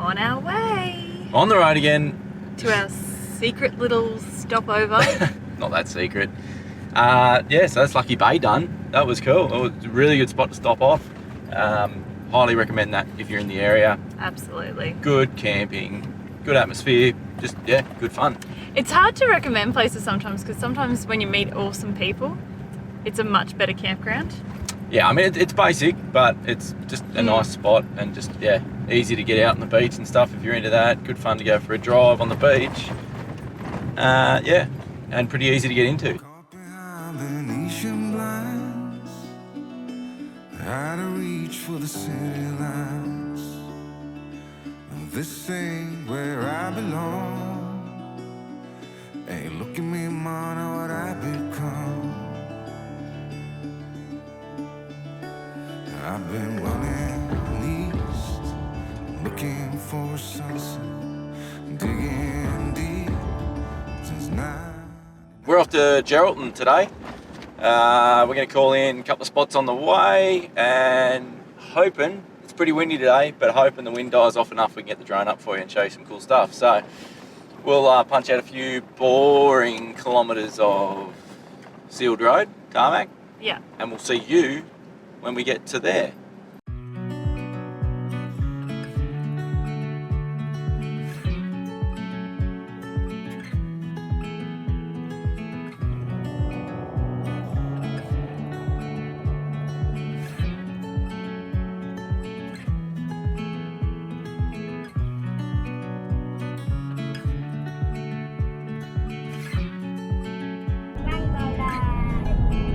on our way. On the road again. To our secret little stopover. Not that secret. Yeah, so that's Lucky Bay done. That was cool. It was a really good spot to stop off. Highly recommend that if you're in the area. Absolutely. Good camping, good atmosphere, just, yeah, good fun. It's hard to recommend places sometimes because sometimes when you meet awesome people, it's a much better campground. Yeah, I mean, it's basic, but it's just a nice spot and just, yeah, easy to get out on the beach and stuff if you're into that. Good fun to go for a drive on the beach. Yeah, and pretty easy to get into. Out of reach for the city lights. This ain't where I belong. Hey, look at me, man, what I become. I've been running east, looking for a sunset, digging deep since 9. We're off to Geraldton today. We're going to call in a couple of spots on the way and hoping, it's pretty windy today, but hoping the wind dies off enough we can get the drone up for you and show you some cool stuff. So we'll punch out a few boring kilometres of sealed road, tarmac. Yeah. And we'll see you when we get to there.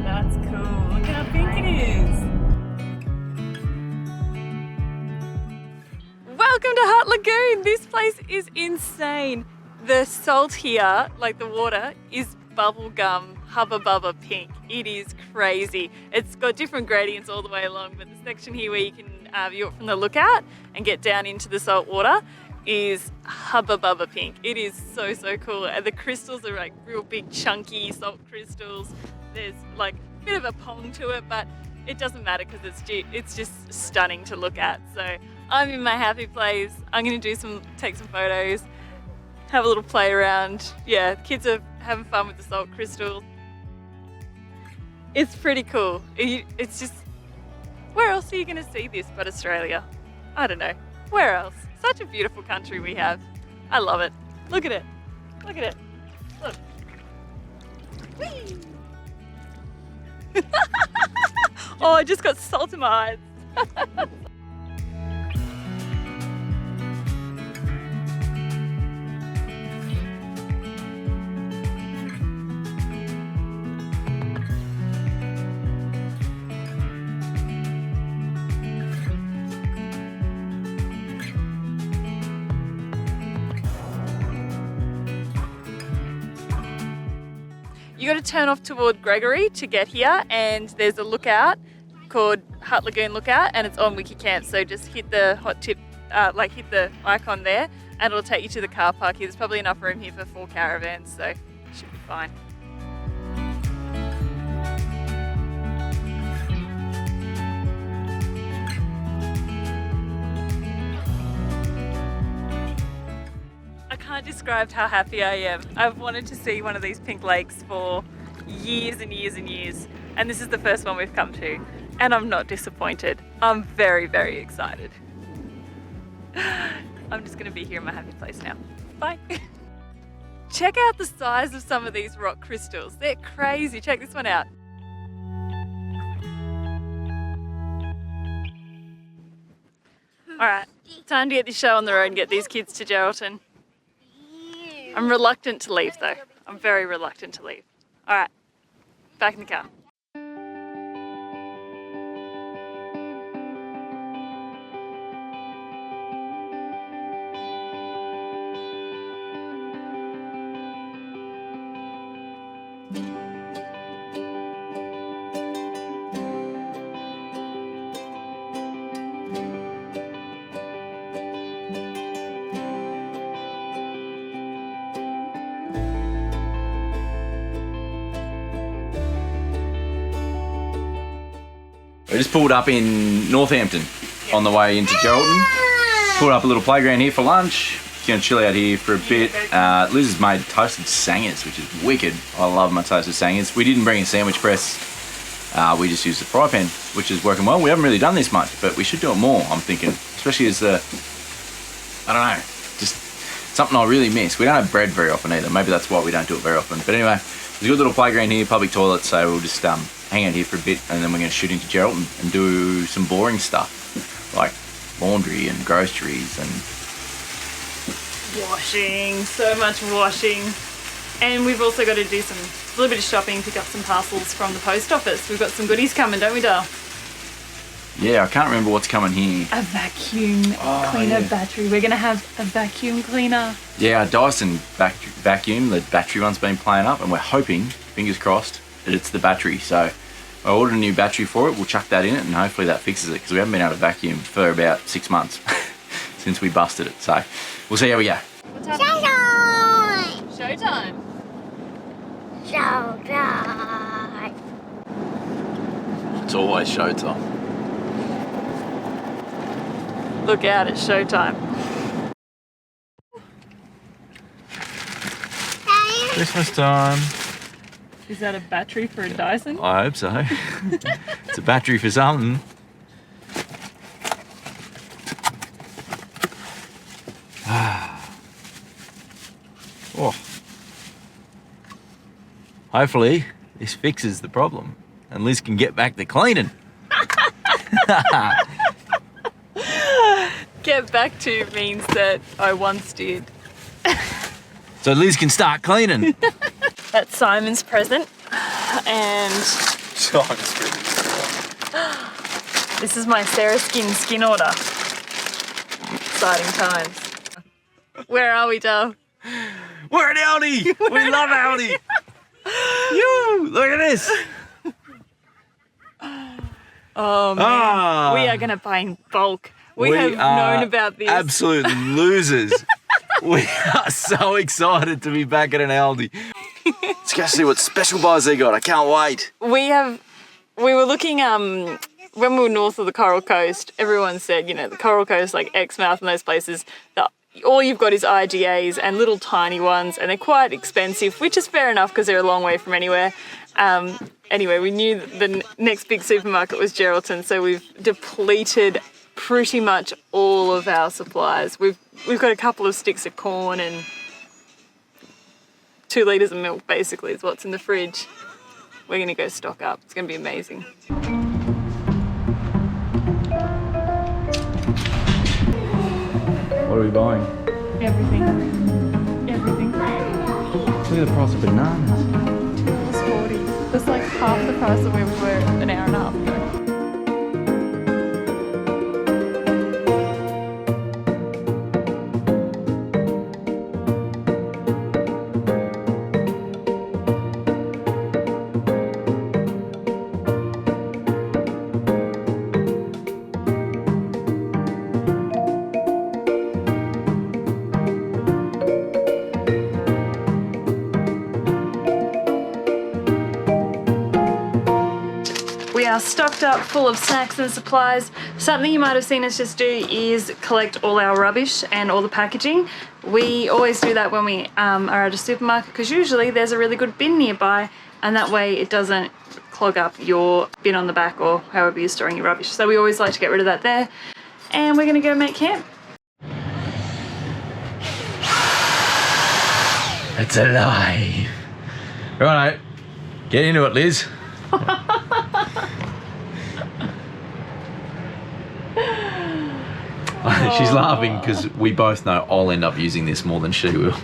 That's cool. Look how pink it is. Welcome to Hutt Lagoon. This place is insane. The salt here, like the water, is bubblegum, hubba bubba pink. It is crazy. It's got different gradients all the way along, but the section here where you can view it from the lookout and get down into the salt water is hubba bubba pink. It is so, so cool. And the crystals are like real big chunky salt crystals. There's like a bit of a pong to it, but it doesn't matter because it's just stunning to look at. So I'm in my happy place. I'm gonna take some photos, have a little play around. Yeah, kids are having fun with the salt crystals. It's pretty cool. It's just, where else are you gonna see this but Australia? I don't know. Where else? Such a beautiful country we have. I love it. Look at it. Look at it. Look. Whee! Oh, I just got salt in my eyes. You got to turn off toward Gregory to get here, and there's a lookout called Hutt Lagoon Lookout, and it's on Wikicamp. So just hit the hot tip, hit the icon there, and it'll take you to the car park here. There's probably enough room here for 4 caravans, so it should be fine. I can't describe how happy I am. I've wanted to see one of these pink lakes for years and years and years, and this is the first one we've come to, and I'm not disappointed. I'm very, very excited. I'm just gonna be here in my happy place now. Bye. Check out the size of some of these rock crystals. They're crazy. Check this one out. All right, time to get this show on the road and get these kids to Geraldton. I'm reluctant to leave though. I'm very reluctant to leave. All right, back in the car. We just pulled up in Northampton on the way into Geraldton. Put up a little playground here for lunch. Gonna chill out here for a bit. Liz has made toasted sangers, which is wicked. I love my toasted sangers. We didn't bring a sandwich press. We just used the fry pan, which is working well. We haven't really done this much, but we should do it more, I'm thinking. Especially as I don't know, just something I really miss. We don't have bread very often either. Maybe that's why we don't do it very often. But anyway, there's a good little playground here, public toilet, so we'll just hang out here for a bit, and then we're going to shoot into Geraldton and do some boring stuff, like laundry and groceries and washing, so much washing. And we've also got to do a little bit of shopping, pick up some parcels from the post office. We've got some goodies coming, don't we, Dale? Yeah, I can't remember what's coming here. A vacuum cleaner battery. We're going to have a vacuum cleaner. Yeah, our Dyson vacuum, the battery one's been playing up, and we're hoping, fingers crossed, that it's the battery. So I ordered a new battery for it. We'll chuck that in it, and hopefully that fixes it, because we haven't been able to vacuum for about 6 months since we busted it. So we'll see how we go. What's happening? Showtime! Showtime! It's always showtime. Look out, it's showtime. Christmas time. Is that a battery for a Dyson? I hope so. It's a battery for something. Oh. Hopefully this fixes the problem and Liz can get back to cleaning. Get back to means that I once did. So Liz can start cleaning. That's Simon's present, and this is my Sarah skin order. Exciting times. Where are we, Dale? We're at Aldi. We love Aldi. You look at this. Oh man, we are going to buy in bulk. We have known about this. Absolute losers. We are so excited to be back at an Aldi. Let's go see what special buys they got. I can't wait. We were looking, when we were north of the Coral Coast, everyone said, you know, the Coral Coast, like Exmouth and those places, all you've got is IGAs and little tiny ones, and they're quite expensive, which is fair enough because they're a long way from anywhere. Anyway, we knew that the next big supermarket was Geraldton, so we've depleted pretty much all of our supplies. We've got a couple of sticks of corn and 2 litres of milk, basically, is what's in the fridge. We're going to go stock up. It's going to be amazing. What are we buying? Everything. Everything. Look at the price of bananas. It's 40. That's like half the price of where we were an hour and a half ago. We are stocked up full of snacks and supplies. Something you might have seen us just do is collect all our rubbish and all the packaging. We always do that when we are at a supermarket, because usually there's a really good bin nearby, and that way it doesn't clog up your bin on the back or however you're storing your rubbish. So we always like to get rid of that there. And we're gonna go make camp. It's alive. Righto, get into it, Liz. She's laughing because we both know I'll end up using this more than she will.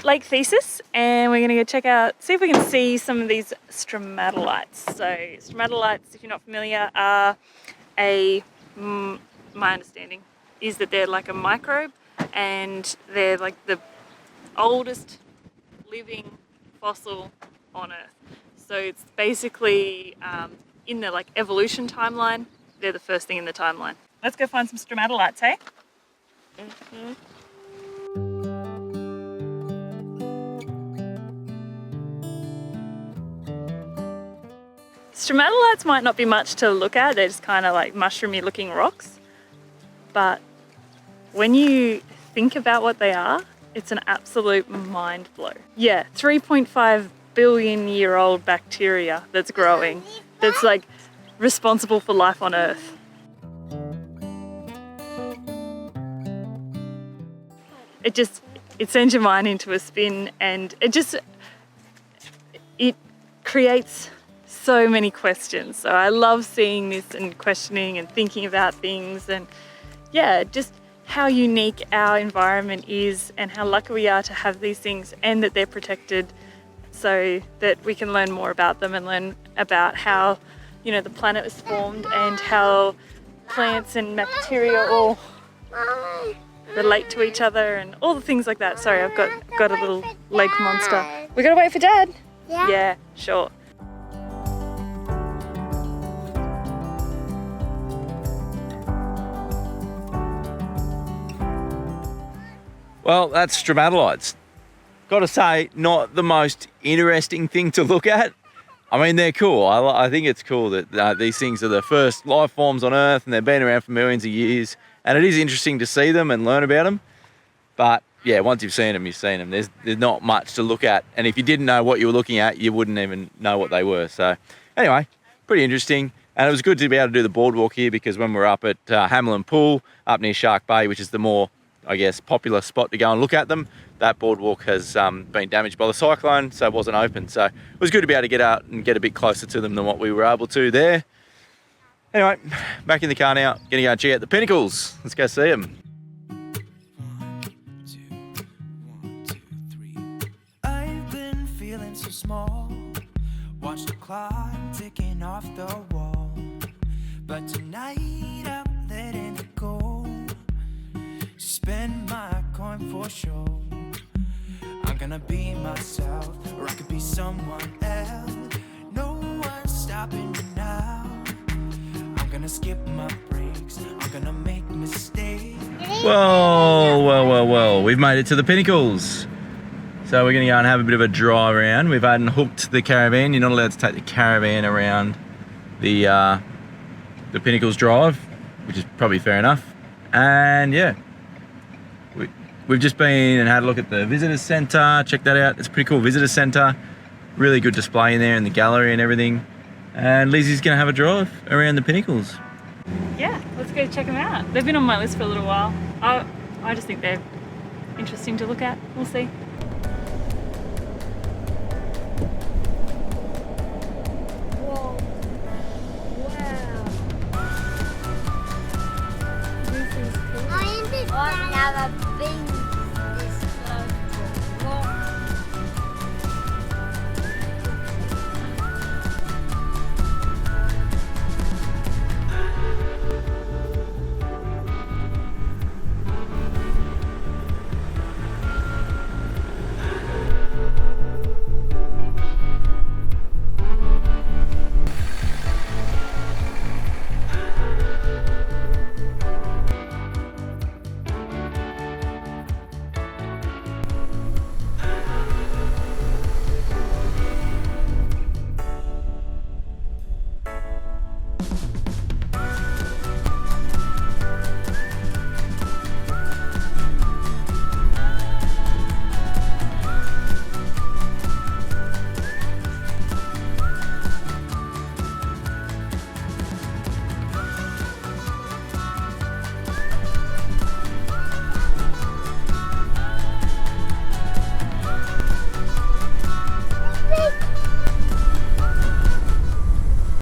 Lake Thesis, and we're gonna go check out, see if we can see some of these stromatolites. So stromatolites, if you're not familiar, are my understanding is that they're like a microbe, and they're like the oldest living fossil on Earth. So it's basically in the like evolution timeline, they're the first thing in the timeline. Let's go find some stromatolites, hey? Mm-hmm. Stromatolites might not be much to look at, they're just kind of like mushroomy looking rocks. But when you think about what they are, it's an absolute mind blow. Yeah, 3.5 billion year old bacteria that's growing, that's like responsible for life on Earth. It sends your mind into a spin, and it creates so many questions. So I love seeing this and questioning and thinking about things, and yeah, just how unique our environment is and how lucky we are to have these things, and that they're protected so that we can learn more about them and learn about how, you know, the planet was formed and how plants and bacteria all relate to each other and all the things like that. Sorry, I've got a little leg monster. We gotta wait for Dad. Yeah? Yeah, sure. Well, that's stromatolites. Gotta say, not the most interesting thing to look at. I mean, they're cool. I think it's cool that these things are the first life forms on Earth, and they've been around for millions of years. And it is interesting to see them and learn about them. But yeah, once you've seen them, you've seen them. There's not much to look at. And if you didn't know what you were looking at, you wouldn't even know what they were. So anyway, pretty interesting. And it was good to be able to do the boardwalk here, because when we're up at Hamelin Pool, up near Shark Bay, which is the more, I guess, popular spot to go and look at them, that boardwalk has been damaged by the cyclone, so it wasn't open. So it was good to be able to get out and get a bit closer to them than what we were able to there. Anyway, back in the car now, gonna go and check out the Pinnacles. Let's go see them. 1, 2, 1, 2, 3. I've been feeling so small. Watch the clock ticking off the wall. But tonight I'm letting it go. Spend my coin for sure. I'm gonna be myself, or I could be someone else. No one's stopping me now. I'm gonna skip my breaks. I'm gonna make mistakes. Well, we've made it to the Pinnacles. So we're gonna go and have a bit of a drive around. We've unhooked the caravan. You're not allowed to take the caravan around the Pinnacles drive, which is probably fair enough. And yeah, we've just been and had a look at the visitor centre. Check that out. It's a pretty cool visitor centre. Really good display in there in the gallery and everything. And Lizzie's gonna have a drive around the Pinnacles. Yeah, let's go check them out. They've been on my list for a little while. I just think they're interesting to look at. We'll see. Whoa. Wow. This is cool. I've never been this close to water.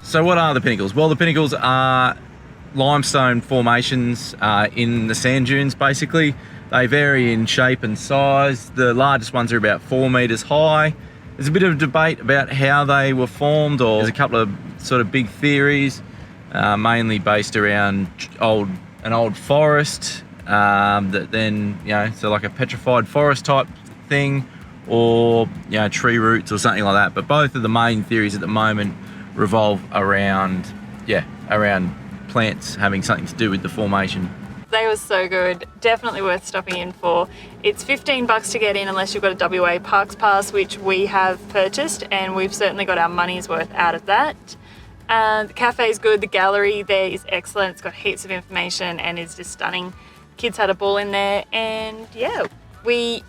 So what are the Pinnacles? Well, the Pinnacles are limestone formations in the sand dunes basically. They vary in shape and size. The largest ones are about 4 meters high. There's a bit of debate about how they were formed, or there's a couple of sort of big theories, mainly based around an old forest that then, you know, so like a petrified forest type thing, or, you know, tree roots or something like that. But both of the main theories at the moment revolve around plants having something to do with the formation. They were so good, definitely worth stopping in for. It's $15 to get in unless you've got a WA Parks Pass, which we have purchased, and we've certainly got our money's worth out of that. The cafe's good, the gallery there is excellent, it's got heaps of information and is just stunning. Kids had a ball in there, and yeah, we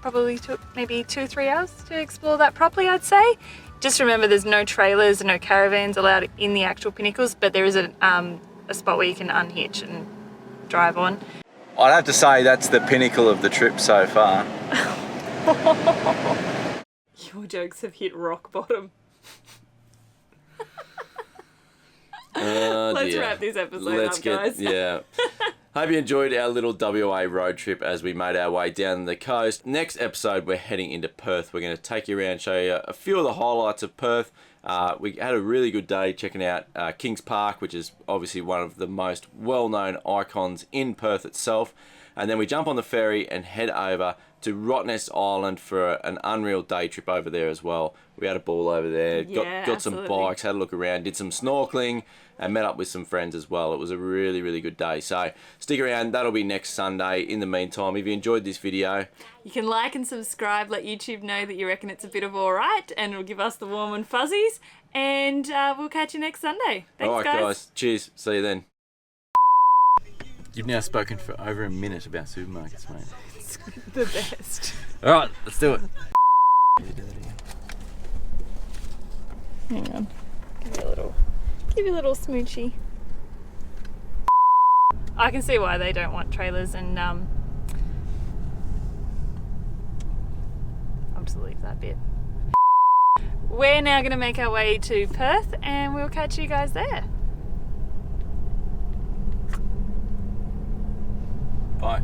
probably took maybe 2 or 3 hours to explore that properly, I'd say. Just remember there's no trailers and no caravans allowed in the actual Pinnacles, but there is a spot where you can unhitch and drive on. I'd have to say that's the pinnacle of the trip so far. Your jokes have hit rock bottom. Let's wrap this episode up, guys. Yeah. Hope you enjoyed our little WA road trip as we made our way down the coast. Next episode, we're heading into Perth. We're going to take you around, show you a few of the highlights of Perth. We had a really good day checking out Kings Park, which is obviously one of the most well-known icons in Perth itself. And then we jump on the ferry and head over to Rottnest Island for an unreal day trip over there as well. We had a ball over there, Yeah, got some bikes, had a look around, did some snorkeling, and met up with some friends as well. It was a really, really good day. So stick around, that'll be next Sunday. In the meantime, if you enjoyed this video, you can like and subscribe, let YouTube know that you reckon it's a bit of alright, and it'll give us the warm and fuzzies. And we'll catch you next Sunday. Thanks, alright guys, cheers, see you then. You've now spoken for over a minute about supermarkets, mate. It's the best. Alright, let's do it. Hang on. Give you a little smoochy. I can see why they don't want trailers, and I'll just leave that bit. We're now going to make our way to Perth, and we'll catch you guys there. Bye.